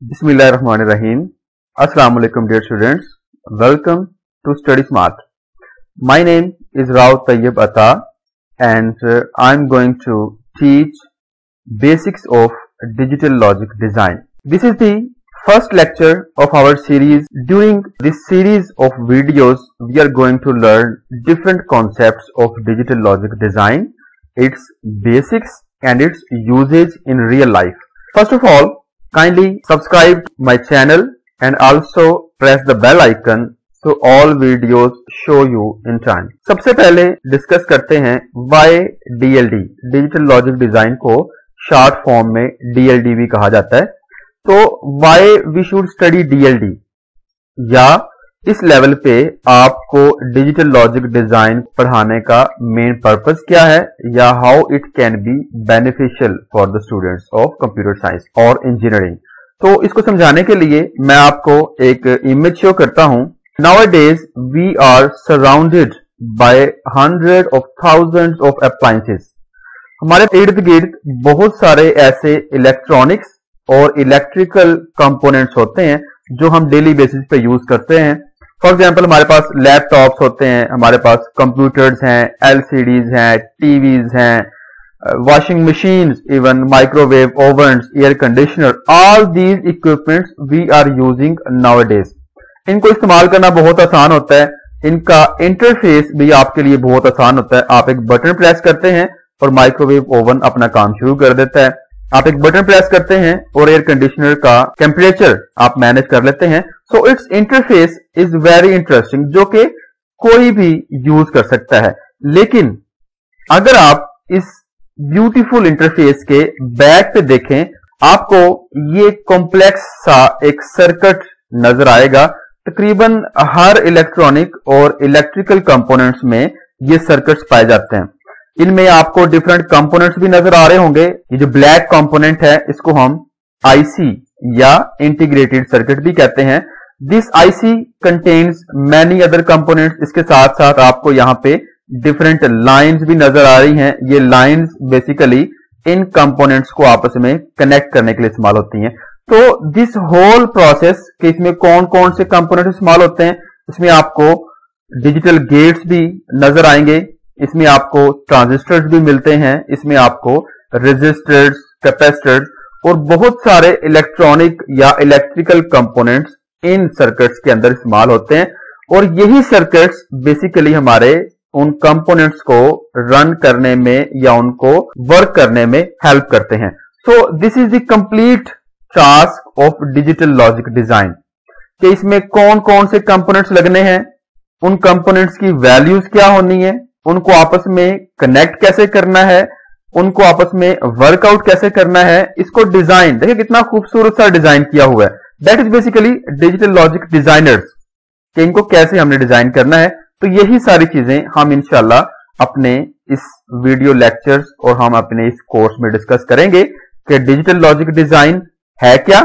Bismillahirrahmanirrahim. Assalamu alaikum dear students. Welcome to Study Smart. My name is Rao Tayyib Atta and I'm going to teach basics of digital logic design. This is the first lecture of our series. During this series of videos, we are going to learn different concepts of digital logic design, its basics and its usage in real life. First of all, kindly subscribe my channel and also press the bell icon so all videos show you in time. सबसे पहले discuss करते हैं why DLD, digital logic design को short form में DLD भी कहा जाता है. तो why we should study DLD, या इस लेवल पे आपको डिजिटल लॉजिक डिजाइन पढ़ाने का मेन पर्पस क्या है, या how it can be beneficial for the students of computer science और इंजीनियरिंग. तो इसको समझाने के लिए मैं आपको एक इमेज शो करता हूं. Nowadays we are surrounded by hundreds of thousands of appliances. हमारे इर्द गिर्द बहुत सारे ऐसे इलेक्ट्रॉनिक्स और इलेक्ट्रिकल कंपोनेंट्स होते हैं जो हम डेली बेसिस पे यूज करते हैं. फॉर एग्जाम्पल हमारे पास लैपटॉप्स होते हैं, हमारे पास कंप्यूटर्स हैं, एलसीडीज हैं, टीवीज हैं, washing machines, even microwave ovens, air conditioner. All these equipments we are using nowadays. इनको इस्तेमाल करना बहुत आसान होता है, इनका इंटरफेस भी आपके लिए बहुत आसान होता है. आप एक बटन प्रेस करते हैं और माइक्रोवेव ओवन अपना काम शुरू कर देता है. आप एक बटन प्रेस करते हैं और एयर कंडीशनर का टेम्परेचर आप मैनेज कर लेते हैं. So it's interface is very interesting, जो कि कोई भी यूज कर सकता है. लेकिन अगर आप इस ब्यूटीफुल इंटरफेस के बैक पे देखें, आपको ये कॉम्प्लेक्स सा एक सर्किट नजर आएगा. तकरीबन हर इलेक्ट्रॉनिक और इलेक्ट्रिकल कंपोनेंट्स में ये सर्किट्स पाए जाते हैं. इनमें आपको डिफरेंट कंपोनेंट्स भी नजर आ रहे होंगे. ये जो ब्लैक कंपोनेंट है इसको हम आईसी या इंटीग्रेटेड सर्किट भी कहते हैं. This IC contains many other components. इसके साथ साथ आपको यहाँ पे डिफरेंट लाइंस भी नजर आ रही हैं. ये लाइंस बेसिकली इन कंपोनेंट्स को आपस में कनेक्ट करने के लिए इस्तेमाल होती हैं. तो दिस होल प्रोसेस के इसमें कौन कौन से कंपोनेंट इस्तेमाल होते हैं, इसमें आपको डिजिटल गेट्स भी नजर आएंगे, इसमें आपको ट्रांजिस्टर्स भी मिलते हैं, इसमें आपको रेजिस्टर्स, कैपेसिटर्स और बहुत सारे इलेक्ट्रॉनिक या इलेक्ट्रिकल कंपोनेंट्स इन सर्किट्स के अंदर इस्तेमाल होते हैं. और यही सर्किट्स बेसिकली हमारे उन कंपोनेंट्स को रन करने में या उनको वर्क करने में हेल्प करते हैं. सो this is the complete task of digital logic design, कि इसमें कौन कौन से कंपोनेंट्स लगने हैं, उन कंपोनेंट्स की वैल्यूज क्या होनी है, उनको आपस में कनेक्ट कैसे करना है, उनको आपस में वर्कआउट कैसे करना है. इसको डिजाइन देखिए कितना खूबसूरत सा डिजाइन किया हुआ है. That is basically digital logic designers, कि इनको कैसे हमने डिजाइन करना है. तो यही सारी चीजें हम इंशाल्लाह अपने इस वीडियो लेक्चर्स और हम अपने इस कोर्स में डिस्कस करेंगे कि डिजिटल लॉजिक डिजाइन है क्या,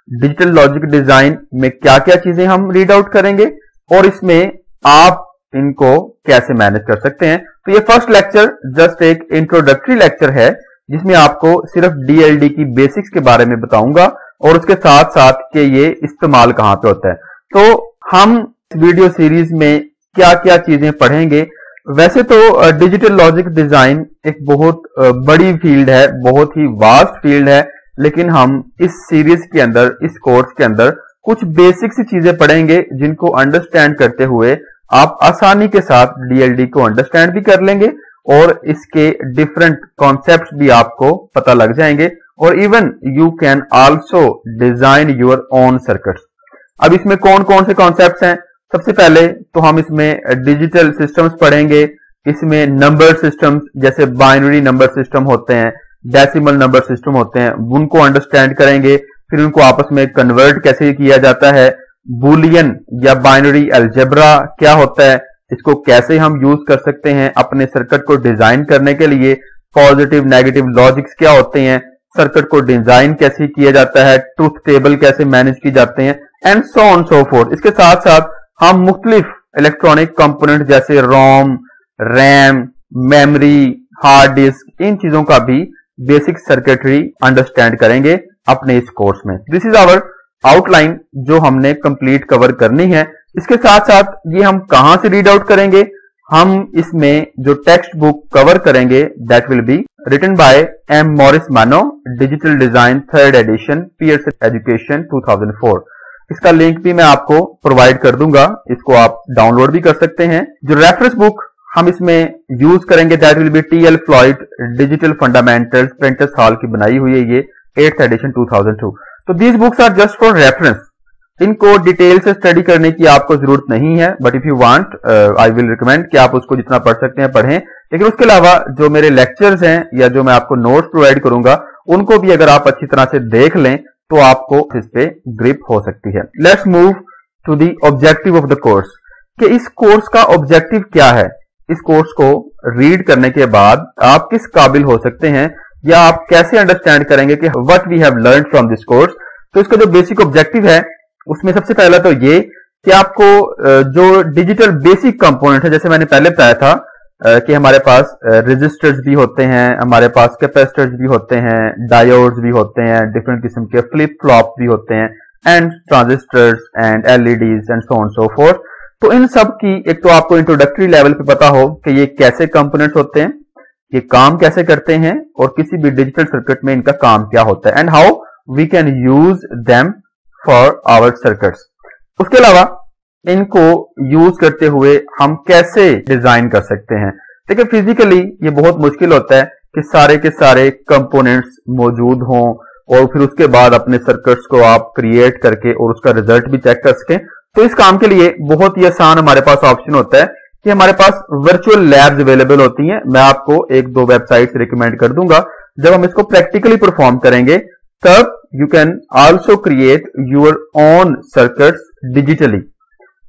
डिजिटल लॉजिक डिजाइन में क्या क्या चीजें हम रीड आउट करेंगे और इसमें आप इनको कैसे मैनेज कर सकते हैं. तो ये फर्स्ट लेक्चर जस्ट एक इंट्रोडक्टरी लेक्चर है, जिसमें आपको सिर्फ डीएलडी की बेसिक्स के बारे में बताऊंगा और उसके साथ साथ कि ये इस्तेमाल कहां पे होता है. तो हम इस वीडियो सीरीज में क्या क्या चीजें पढ़ेंगे. वैसे तो डिजिटल लॉजिक डिजाइन एक बहुत बड़ी फील्ड है, बहुत ही वास्ट फील्ड है, लेकिन हम इस सीरीज के अंदर, इस कोर्स के अंदर कुछ बेसिक सी चीजें पढ़ेंगे जिनको अंडरस्टैंड करते हुए आप आसानी के साथ डीएलडी को अंडरस्टैंड भी कर लेंगे और इसके डिफरेंट कॉन्सेप्ट्स भी आपको पता लग जाएंगे. और even you can also design your own circuits. अब इसमें कौन कौन से कॉन्सेप्ट्स हैं. सबसे पहले तो हम इसमें डिजिटल सिस्टम्स पढ़ेंगे. इसमें नंबर सिस्टम्स, जैसे बाइनरी नंबर सिस्टम होते हैं, डेसिमल नंबर सिस्टम होते हैं, उनको अंडरस्टैंड करेंगे. फिर उनको आपस में कन्वर्ट कैसे किया जाता है, बूलियन या बाइनरी अलजेब्रा क्या होता है, इसको कैसे हम यूज कर सकते हैं अपने सर्किट को डिजाइन करने के लिए, पॉजिटिव नेगेटिव लॉजिक्स क्या होते हैं, सर्किट को डिजाइन कैसे किया जाता है, ट्रुथ टेबल कैसे मैनेज की जाते हैं, and so on so fourth. इसके साथ साथ हम मुख्तलिफ इलेक्ट्रॉनिक कंपोनेंट जैसे रोम, रैम, मेमोरी, हार्ड डिस्क, इन चीजों का भी बेसिक सर्किटरी अंडरस्टैंड करेंगे. अपने इस कोर्स में। दिस इज आवर आउटलाइन जो हमने कंप्लीट कवर करनी है। इसके साथ साथ ये हम कहां से रीड आउट करेंगे, हम इसमें जो टेक्स्ट बुक कवर करेंगे that will be written by M Morris Mano, digital design 3rd edition, Pearson education 2004। इसका लिंक भी मैं आपको प्रोवाइड कर दूंगा, इसको आप डाउनलोड भी कर सकते हैं। जो रेफरेंस बुक हम इसमें यूज करेंगे that will be T L. Floyd digital fundamentals, printers hall की बनाई हुई है ये 8th एडिशन 2002। तो these books are just for reference, इनको डिटेल से स्टडी करने की आपको जरूरत नहीं है, but if you want I will recommend कि आप उसको जितना पढ़ सकते हैं पढ़ें। लेकिन उसके अलावा जो मेरे लेक्चर्स हैं या जो मैं आपको नोट्स प्रोवाइड करूंगा उनको भी अगर आप अच्छी तरह से देख लें तो आपको इस पे ग्रिप हो सकती है। Let's move to the objective of the course, कि इस कोर्स का ऑब्जेक्टिव क्या है। इस कोर्स को रीड करने के बाद आप किस काबिल हो सकते हैं या आप कैसे अंडरस्टैंड करेंगे कि what we have learned from this course. तो इसका जो बेसिक ऑब्जेक्टिव है उसमें सबसे पहला तो ये कि आपको जो डिजिटल बेसिक कंपोनेंट है, जैसे मैंने पहले बताया था कि हमारे पास रेजिस्टर्स भी होते हैं, हमारे पास कैपेसिटर्स भी होते हैं, डायोड्स भी होते हैं, डिफरेंट किस्म के फ्लिप फ्लॉप भी होते हैं, and transistors and LEDs and so on so fourth. तो इन सब की एक तो आपको इंट्रोडक्टरी लेवल पे पता हो कि ये कैसे कंपोनेंट्स होते हैं, ये काम कैसे करते हैं, और किसी भी डिजिटल सर्किट में इनका काम क्या होता है, and how we can use them for our circuits. उसके अलावा इनको यूज करते हुए हम कैसे डिजाइन कर सकते हैं। देखिए फिजिकली ये बहुत मुश्किल होता है कि सारे के सारे कंपोनेंट्स मौजूद हों और फिर उसके बाद अपने सर्किट्स को आप क्रिएट करके और उसका रिजल्ट भी चेक कर सकें। तो इस काम के लिए बहुत ही आसान हमारे पास ऑप्शन होता है कि हमारे पास वर्चुअल लैब्स अवेलेबल होती हैं। मैं आपको 1-2 वेबसाइट्स रिकमेंड कर दूंगा। जब हम इसको प्रैक्टिकली परफॉर्म करेंगे तब you can also create your own circuits digitally।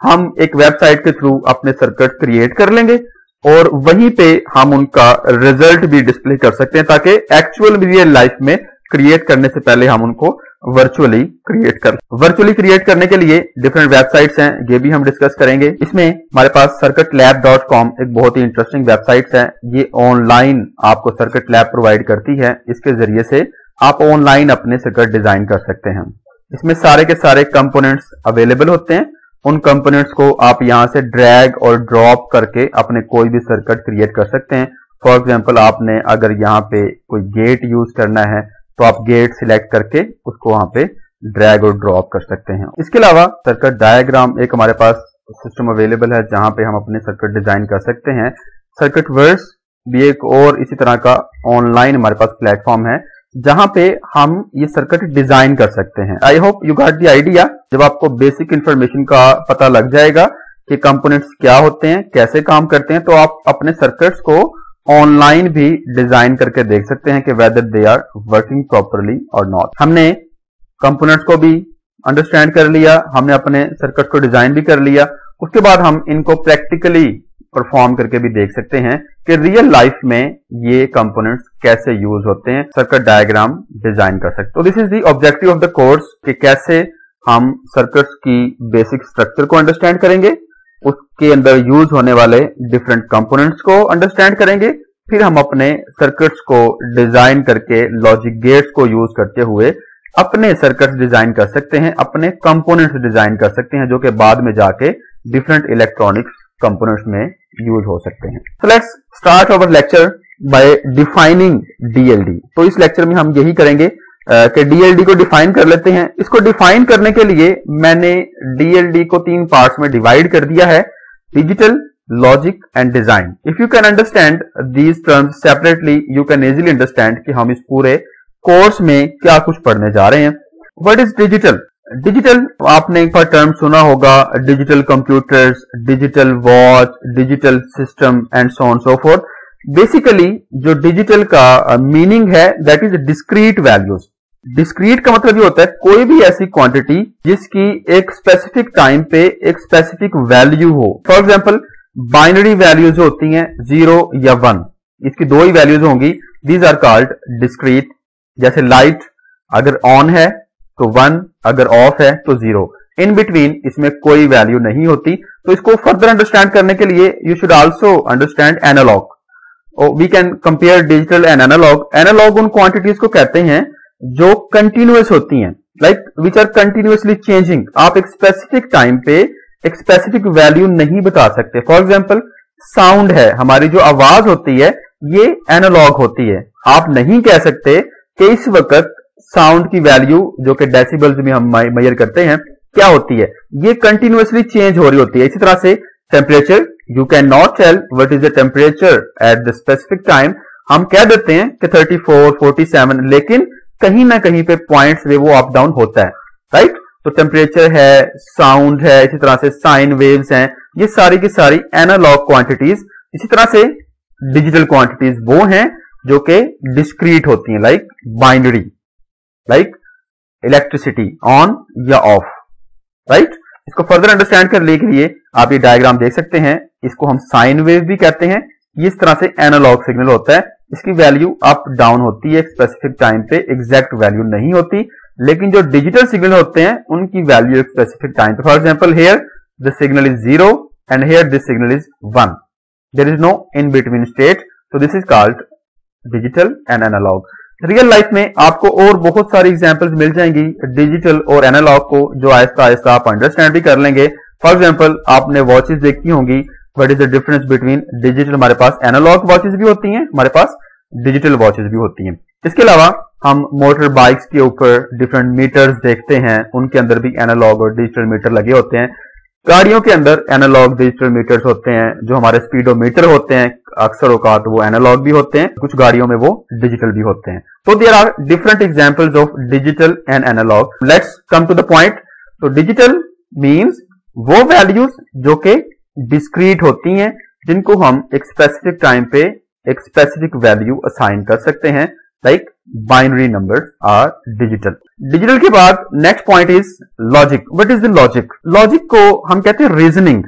हम एक वेबसाइट के थ्रू अपने सर्किट क्रिएट कर लेंगे और वहीं पे हम उनका रिजल्ट भी डिस्प्ले कर सकते हैं, ताकि एक्चुअल रियल लाइफ में क्रिएट करने से पहले हम उनको वर्चुअली क्रिएट कर। वर्चुअली क्रिएट करने के लिए डिफरेंट वेबसाइट्स हैं, ये भी हम डिस्कस करेंगे। इसमें हमारे पास circuitlab.com एक बहुत ही इंटरेस्टिंग वेबसाइट है। ये ऑनलाइन आपको सर्किट लैब प्रोवाइड करती है। इसके जरिए से आप ऑनलाइन अपने सर्किट डिजाइन कर सकते हैं। इसमें सारे के सारे कंपोनेंट्स अवेलेबल होते हैं। उन कंपोनेंट्स को आप यहां से ड्रैग और ड्रॉप करके अपने कोई भी सर्किट क्रिएट कर सकते हैं। फॉर एग्जांपल आपने अगर यहाँ पे कोई गेट यूज करना है तो आप गेट सिलेक्ट करके उसको वहां पे ड्रैग और ड्रॉप कर सकते हैं। इसके अलावा सर्किट डायग्राम एक हमारे पास सिस्टम अवेलेबल है जहां पे हम अपने सर्किट डिजाइन कर सकते हैं। सर्किट वर्स भी एक और इसी तरह का ऑनलाइन हमारे पास प्लेटफॉर्म है जहां पे हम ये सर्किट डिजाइन कर सकते हैं। I hope you got the idea. जब आपको बेसिक इंफॉर्मेशन का पता लग जाएगा कि कंपोनेंट्स क्या होते हैं, कैसे काम करते हैं, तो आप अपने सर्किट्स को ऑनलाइन भी डिजाइन करके देख सकते हैं कि whether they are working properly और नॉट। हमने कंपोनेंट्स को भी अंडरस्टैंड कर लिया, हमने अपने सर्किट को डिजाइन भी कर लिया। उसके बाद हम इनको प्रैक्टिकली परफॉर्म करके भी देख सकते हैं कि रियल लाइफ में ये कंपोनेंट्स कैसे यूज होते हैं, सर्किट डायग्राम डिजाइन कर सकते हैं। तो this is the objective of the course कि कैसे हम सर्किट्स की बेसिक स्ट्रक्चर को अंडरस्टैंड करेंगे, उसके अंदर यूज होने वाले डिफरेंट कंपोनेंट्स को अंडरस्टैंड करेंगे, फिर हम अपने सर्किट्स को डिजाइन करके लॉजिक गेट्स को यूज करते हुए अपने सर्किट्स डिजाइन कर सकते हैं, अपने कंपोनेंट्स डिजाइन कर सकते हैं जो कि बाद में जाके डिफरेंट इलेक्ट्रॉनिक्स कंपोनेंट्स में यूज हो सकते हैं। So let's start our lecture by defining DLD। तो इस लेक्चर में हम यही करेंगे कि DLD को डिफाइन कर लेते हैं। इसको डिफाइन करने के लिए मैंने DLD को 3 पार्ट्स में डिवाइड कर दिया है, digital, logic and design. If you can understand these terms separately you can easily understand कि हम इस पूरे कोर्स में क्या कुछ पढ़ने जा रहे हैं। What is digital? डिजिटल आपने एक बार टर्म सुना होगा, digital computers, digital watch, digital system and so on so fourth. Basically जो डिजिटल का मीनिंग है that is discrete values. Discrete का मतलब ये होता है कोई भी ऐसी क्वांटिटी जिसकी एक स्पेसिफिक टाइम पे एक स्पेसिफिक वैल्यू हो। फॉर एग्जांपल बाइनरी वैल्यूज होती हैं 0 या 1, इसकी 2 ही वैल्यूज होंगी, दीज आर कॉल्ड डिस्क्रीट। जैसे लाइट अगर ऑन है तो 1, अगर ऑफ है तो 0, इन बिटवीन इसमें कोई वैल्यू नहीं होती। तो इसको फर्दर अंडरस्टैंड करने के लिए you should also understand analog. We can compare digital and analog. Analog उन क्वांटिटीज को कहते हैं जो कंटिन्यूअस होती हैं, like which are continuously changing. आप एक स्पेसिफिक टाइम पे एक स्पेसिफिक वैल्यू नहीं बता सकते। फॉर एग्जाम्पल साउंड है, हमारी जो आवाज होती है ये एनालॉग होती है। आप नहीं कह सकते कि इस वक्त साउंड की वैल्यू जो कि डेसिबल्स में हम मेजर करते हैं क्या होती है, ये कंटिन्यूअसली चेंज हो रही होती है। इसी तरह से temperature, you can not tell what is the temperature at the specific time. हम कह देते हैं कि 34, 47, लेकिन कहीं ना कहीं पे पॉइंट्स में वो अप डाउन होता है, राइट। तो टेम्परेचर है, साउंड है, इसी तरह से साइन वेव्स हैं, ये सारी की सारी एनालॉग क्वांटिटीज। इसी तरह से डिजिटल क्वांटिटीज वो हैं जो कि डिस्क्रीट होती हैं, like binary, like electricity on या ऑफ, राइट। इसको फर्दर अंडरस्टैंड करने के लिए आप ये डायग्राम देख सकते हैं। इसको हम साइन वेव भी कहते हैं। इस तरह से एनालॉग सिग्नल होता है, इसकी वैल्यू अप डाउन होती है, स्पेसिफिक टाइम पे एग्जैक्ट वैल्यू नहीं होती। लेकिन जो डिजिटल सिग्नल होते हैं उनकी वैल्यू एक स्पेसिफिक टाइम पे, for example here the signal is 0 and here this signal is 1, there is no in between state, so this is called digital and analog. Real life में आपको और बहुत सारी एग्जांपल्स मिल जाएंगी डिजिटल और analogue को, जो आहिस्ता आहिस्ता आप अंडरस्टैंड भी कर लेंगे। फॉर एग्जांपल आपने वॉचेस देखी होंगी, what is the difference between digital, हमारे पास एनालॉग वॉचेस भी होती हैं, हमारे पास डिजिटल वॉचेस भी होती हैं। इसके अलावा हम मोटर बाइक्स के ऊपर डिफरेंट मीटर्स देखते हैं, उनके अंदर भी एनालॉग और डिजिटल मीटर लगे होते हैं। गाड़ियों के अंदर एनालॉग डिजिटल मीटर्स होते हैं, जो हमारे स्पीडोमीटर होते हैं अक्सर औकात वो एनालॉग भी होते हैं, कुछ गाड़ियों में वो डिजिटल भी होते हैं। तो there are different examples of digital and analog. Let's come to the point. तो डिजिटल मींस वो वैल्यूज जो कि डिस्क्रीट होती हैं, जिनको हम एक स्पेसिफिक टाइम पे एक स्पेसिफिक वैल्यू असाइन कर सकते हैं, like binary numbers are digital. Digital के बाद next point is logic. What is the logic? Logic को हम कहते हैं रीजनिंग,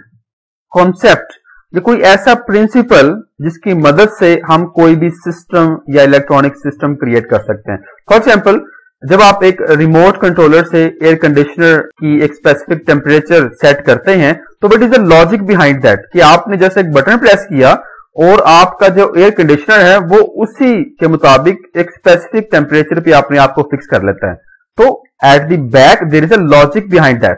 कॉन्सेप्ट, ये कोई ऐसा प्रिंसिपल जिसकी मदद से हम कोई भी सिस्टम या इलेक्ट्रॉनिक सिस्टम क्रिएट कर सकते हैं। फॉर एग्जाम्पल जब आप एक रिमोट कंट्रोलर से एयर कंडीशनर की एक स्पेसिफिक टेम्परेचर सेट करते हैं, तो what is the logic behind that, कि आपने जैसे एक बटन प्रेस किया और आपका जो एयर कंडीशनर है वो उसी के मुताबिक एक स्पेसिफिक टेम्परेचर पे अपने आप को फिक्स कर लेता है। तो at the back there is a logic behind that,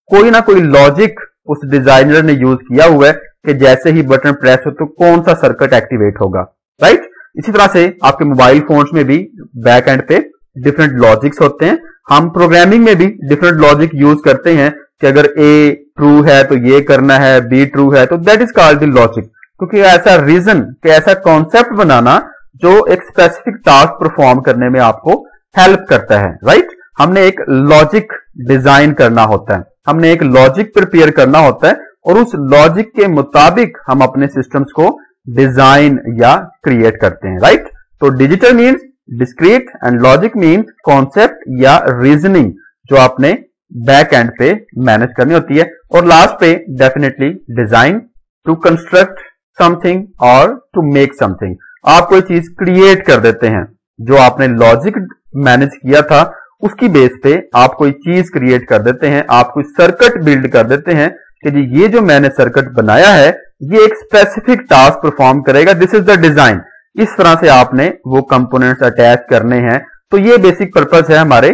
कोई ना कोई लॉजिक उस डिजाइनर ने यूज किया हुआ है कि जैसे ही बटन प्रेस हो तो कौन सा सर्किट एक्टिवेट होगा, राइट। इसी तरह से आपके मोबाइल फोन्स में भी बैक एंड पे डिफरेंट लॉजिक्स होते हैं। हम प्रोग्रामिंग में भी डिफरेंट लॉजिक यूज करते हैं कि अगर ए ट्रू है तो ये करना है, बी ट्रू है तो that is called the logic, क्योंकि ऐसा रीजन कि ऐसा कॉन्सेप्ट बनाना जो एक स्पेसिफिक टास्क परफॉर्म करने में आपको हेल्प करता है, राइट। हमने एक लॉजिक डिजाइन करना होता है, हमने एक लॉजिक प्रिपेयर करना होता है और उस लॉजिक के मुताबिक हम अपने सिस्टम्स को डिजाइन या क्रिएट करते हैं, राइट। तो digital means discrete and logic means concept या रीजनिंग जो आपने बैक एंड पे मैनेज करनी होती है। और लास्ट पे definitely design, to construct something और टू मेक समथिंग। आप कोई चीज क्रिएट कर देते हैं, जो आपने लॉजिक मैनेज किया था उसकी बेस पे आप कोई चीज क्रिएट कर देते हैं, आप कोई सर्किट बिल्ड कर देते हैं कि जी ये जो मैंने सर्किट बनाया है ये एक स्पेसिफिक टास्क परफॉर्म करेगा, दिस इज द डिजाइन। इस तरह से आपने वो कंपोनेंट्स अटैच करने हैं। तो ये बेसिक पर्पस है हमारे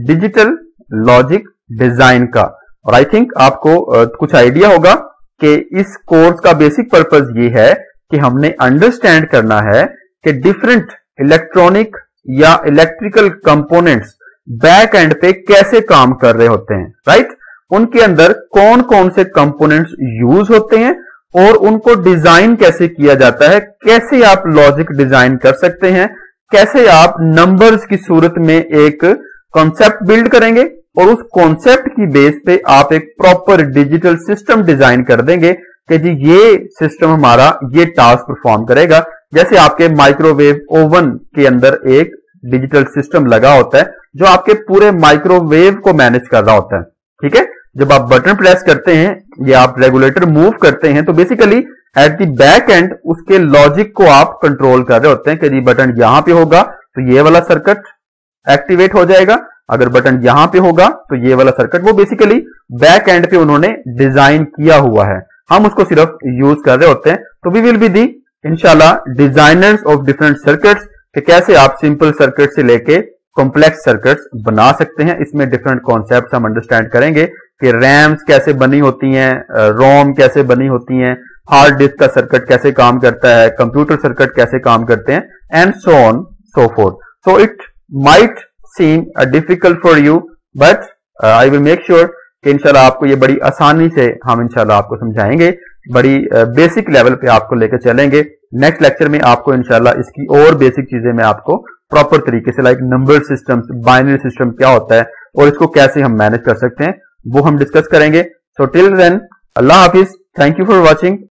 डिजिटल लॉजिक डिजाइन का। और आई थिंक आपको कुछ आइडिया होगा कि इस कोर्स का बेसिक पर्पस ये है कि हमने अंडरस्टैंड करना है कि डिफरेंट इलेक्ट्रॉनिक या इलेक्ट्रिकल कंपोनेंट्स बैक एंड पे कैसे काम कर रहे होते हैं, राइट। उनके अंदर कौन कौन से कंपोनेंट्स यूज होते हैं और उनको डिजाइन कैसे किया जाता है, कैसे आप लॉजिक डिजाइन कर सकते हैं, कैसे आप नंबर्स की सूरत में एक कॉन्सेप्ट बिल्ड करेंगे और उस कॉन्सेप्ट की बेस पे आप एक प्रॉपर डिजिटल सिस्टम डिजाइन कर देंगे कि जी ये सिस्टम हमारा ये टास्क परफॉर्म करेगा। जैसे आपके माइक्रोवेव ओवन के अंदर एक डिजिटल सिस्टम लगा होता है जो आपके पूरे माइक्रोवेव को मैनेज कर रहा होता है, ठीक है। जब आप बटन प्रेस करते हैं या आप रेगुलेटर मूव करते हैं तो basically eight the back and उसके लॉजिक को आप कंट्रोल कर रहे होते हैं कि जी बटन यहां पे होगा तो ये वाला सर्किट एक्टिवेट हो जाएगा, अगर बटन यहां पे होगा तो ये वाला सर्किट, वो बेसिकली बैक एंड पे उन्होंने डिजाइन किया हुआ है, हम उसको सिर्फ यूज कर रहे होते हैं। तो वी विल बी दी इंशाल्लाह डिजाइनर्स ऑफ डिफरेंट सर्किट्स कि कैसे आप सिंपल सर्किट से लेके कॉम्प्लेक्स सर्किट्स बना सकते हैं। इसमें डिफरेंट कॉन्सेप्ट्स हम अंडरस्टैंड करेंगे कि रैम्स कैसे बनी होती हैं, रोम कैसे बनी होती हैं, हार्ड डिस्क का सर्किट कैसे काम करता है, कंप्यूटर सर्किट कैसे काम करते हैं, and so on so fourth. So it might seem difficult for you, but I will make sure कि इंशाल्लाह आपको ये बड़ी आसानी से हम इंशाल्लाह आपको समझाएंगे, बड़ी बेसिक लेवल पे आपको लेकर चलेंगे। नेक्स्ट लेक्चर में आपको इंशाल्लाह इसकी और बेसिक चीजें मैं आपको प्रॉपर तरीके से, like number systems, binary system क्या होता है और इसको कैसे हम मैनेज कर सकते हैं, वो हम डिस्कस करेंगे। सो टिल देन, अल्लाह हाफिज, थैंक यू फॉर वॉचिंग।